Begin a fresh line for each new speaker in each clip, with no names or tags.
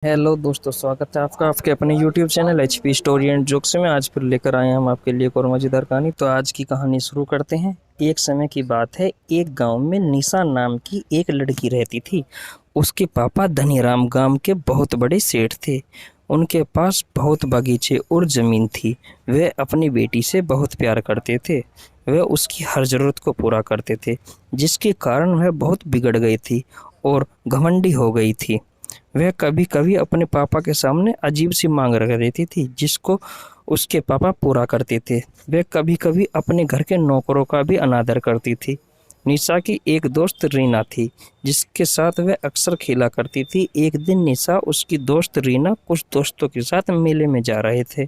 Hello दोस्तों, स्वागत है आपका आपके अपने YouTube channel HP story and jokes में। आज फिर लेकर आए हैं हम आपके लिए एक और मज़ेदार कहानी। तो आज की कहानी शुरू करते हैं। एक समय की बात है, एक गांव में निशा नाम की एक लड़की रहती थी। उसके पापा धनीराम गांव के बहुत बड़े सेठ थे। उनके पास बहुत बगीचे और ज़मीन थी। वे अपनी बेटी से बहुत प्यार करते थे। वे उसकी हर ज़रूरत को पूरा करते थे, जिसके कारण वह बहुत बिगड़ गई थी और घमंडी हो गई थी। वह कभी कभी अपने पापा के सामने अजीब सी मांग रख देती थी, जिसको उसके पापा पूरा करते थे। वह कभी कभी अपने घर के नौकरों का भी अनादर करती थी। निशा की एक दोस्त रीना थी, जिसके साथ वह अक्सर खेला करती थी। एक दिन निशा उसकी दोस्त रीना कुछ दोस्तों के साथ मेले में जा रहे थे।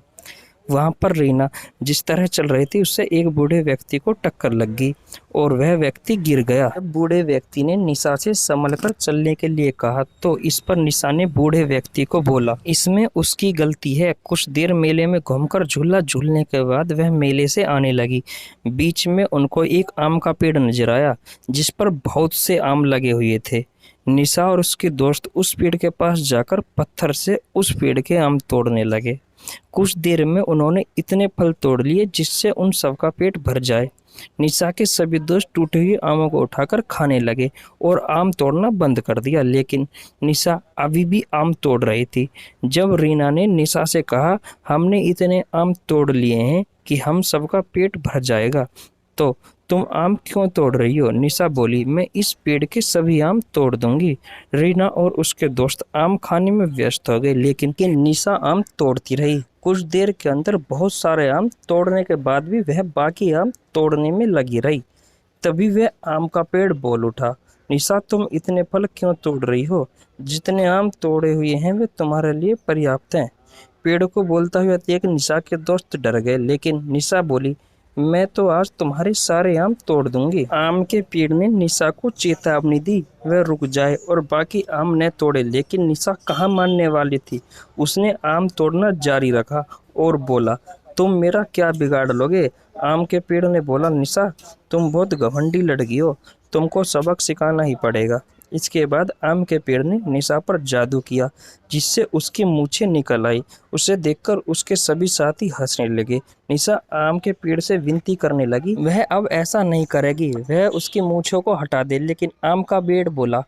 वहां पर रीना जिस तरह चल रही थी, उससे एक बूढ़े व्यक्ति को टक्कर लग गई और वह व्यक्ति गिर गया। जब बूढ़े व्यक्ति ने निशा से संभल कर चलने के लिए कहा, तो इस पर निशा ने बूढ़े व्यक्ति को बोला, इसमें उसकी गलती है। कुछ देर मेले में घूमकर झूला झूलने के बाद वह मेले से आने लगी। बीच में उनको एक आम का पेड़ नजर आया, जिस पर बहुत से आम लगे हुए थे। निशा और उसके दोस्त उस पेड़ के पास जाकर पत्थर से उस पेड़ के आम तोड़ने लगे। कुछ देर में उन्होंने इतने फल तोड़ लिए जिससे उन सबका पेट भर जाए। निशा के सभी दोस्त टूटे हुए आमों को उठाकर खाने लगे और आम तोड़ना बंद कर दिया, लेकिन निशा अभी भी आम तोड़ रही थी। जब रीना ने निशा से कहा, हमने इतने आम तोड़ लिए हैं कि हम सबका पेट भर जाएगा, तो तुम आम क्यों तोड़ रही हो? निशा बोली, मैं इस पेड़ के सभी आम तोड़ दूंगी। रीना और उसके दोस्त आम खाने में व्यस्त हो गए, लेकिन निशा आम तोड़ती रही। कुछ देर के अंदर बहुत सारे आम तोड़ने के बाद भी वह बाकी आम तोड़ने में लगी रही। तभी वह आम का पेड़ बोल उठा, निशा, तुम इतने फल क्यों तोड़ रही हो? जितने आम तोड़े हुए हैं वे तुम्हारे लिए पर्याप्त हैं। पेड़ को बोलता हुआ देख निशा के दोस्त डर गए, लेकिन निशा बोली, मैं तो आज तुम्हारे सारे आम तोड़ दूंगी। आम के पेड़ ने निशा को चेतावनी दी, वह रुक जाए और बाकी आम न तोड़े, लेकिन निशा कहाँ मानने वाली थी। उसने आम तोड़ना जारी रखा और बोला, तुम मेरा क्या बिगाड़ लोगे? आम के पेड़ ने बोला, निशा, तुम बहुत घमंडी लड़की हो, तुमको सबक सिखाना ही पड़ेगा। इसके बाद आम के पेड़ ने निशा पर जादू किया, जिससे उसकी मूछें निकल आई। उसे देखकर उसके सभी साथी हंसने लगे। निशा आम के पेड़ से विनती करने लगी, वह अब ऐसा नहीं करेगी, वह उसकी मूछों को हटा दे। लेकिन आम का पेड़ बोला,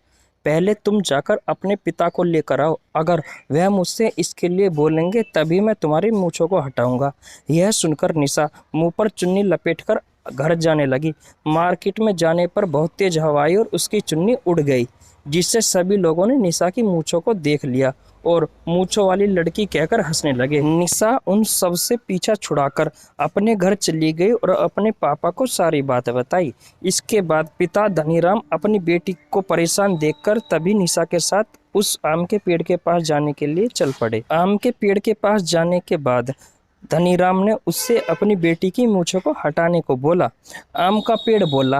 पहले तुम जाकर अपने पिता को लेकर आओ, अगर वह मुझसे इसके लिए बोलेंगे तभी मैं तुम्हारी मूछों को हटाऊंगा। यह सुनकर निशा मुंह पर चुन्नी लपेटकर घर जाने लगी। मार्केट में जाने पर बहुत तेज हवा आई और उसकी चुन्नी उड़ गई, जिससे सभी लोगों ने निशा की मूछों को देख लिया और मूछों वाली लड़की कहकर हंसने लगे। निशा उन सब से पीछा छुड़ाकर अपने घर चली गई और अपने पापा को सारी बात बताई। इसके बाद पिता धनीराम अपनी बेटी को परेशान देखकर तभी निशा के साथ उस आम के पेड़ के पास जाने के लिए चल पड़े। आम के पेड़ के पास जाने के बाद धनीराम ने उससे अपनी बेटी की मूछों को हटाने को बोला। आम का पेड़ बोला,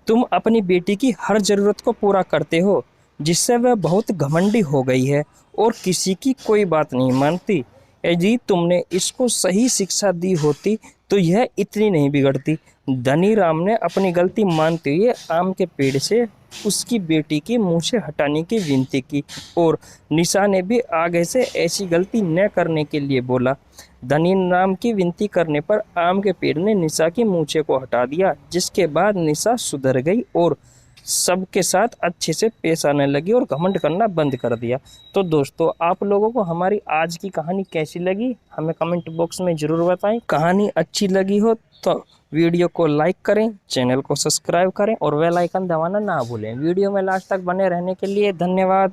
तुम अपनी बेटी की हर जरूरत को पूरा करते हो, जिससे वह बहुत घमंडी हो गई है और किसी की कोई बात नहीं मानती। यदि तुमने इसको सही शिक्षा दी होती तो यह इतनी नहीं बिगड़ती। धनीराम ने अपनी गलती मानते हुए आम के पेड़ से उसकी बेटी की मूछें हटाने की विनती की और निशा ने भी आगे से ऐसी गलती न करने के लिए बोला। धनीराम की विनती करने पर आम के पेड़ ने निशा की मूछें को हटा दिया, जिसके बाद निशा सुधर गई और सबके साथ अच्छे से पेश आने लगी और घमंड करना बंद कर दिया। तो दोस्तों, आप लोगों को हमारी आज की कहानी कैसी लगी हमें कमेंट बॉक्स में ज़रूर बताएं। कहानी अच्छी लगी हो तो वीडियो को लाइक करें, चैनल को सब्सक्राइब करें और बेल आइकन दबाना ना भूलें। वीडियो में लास्ट तक बने रहने के लिए धन्यवाद।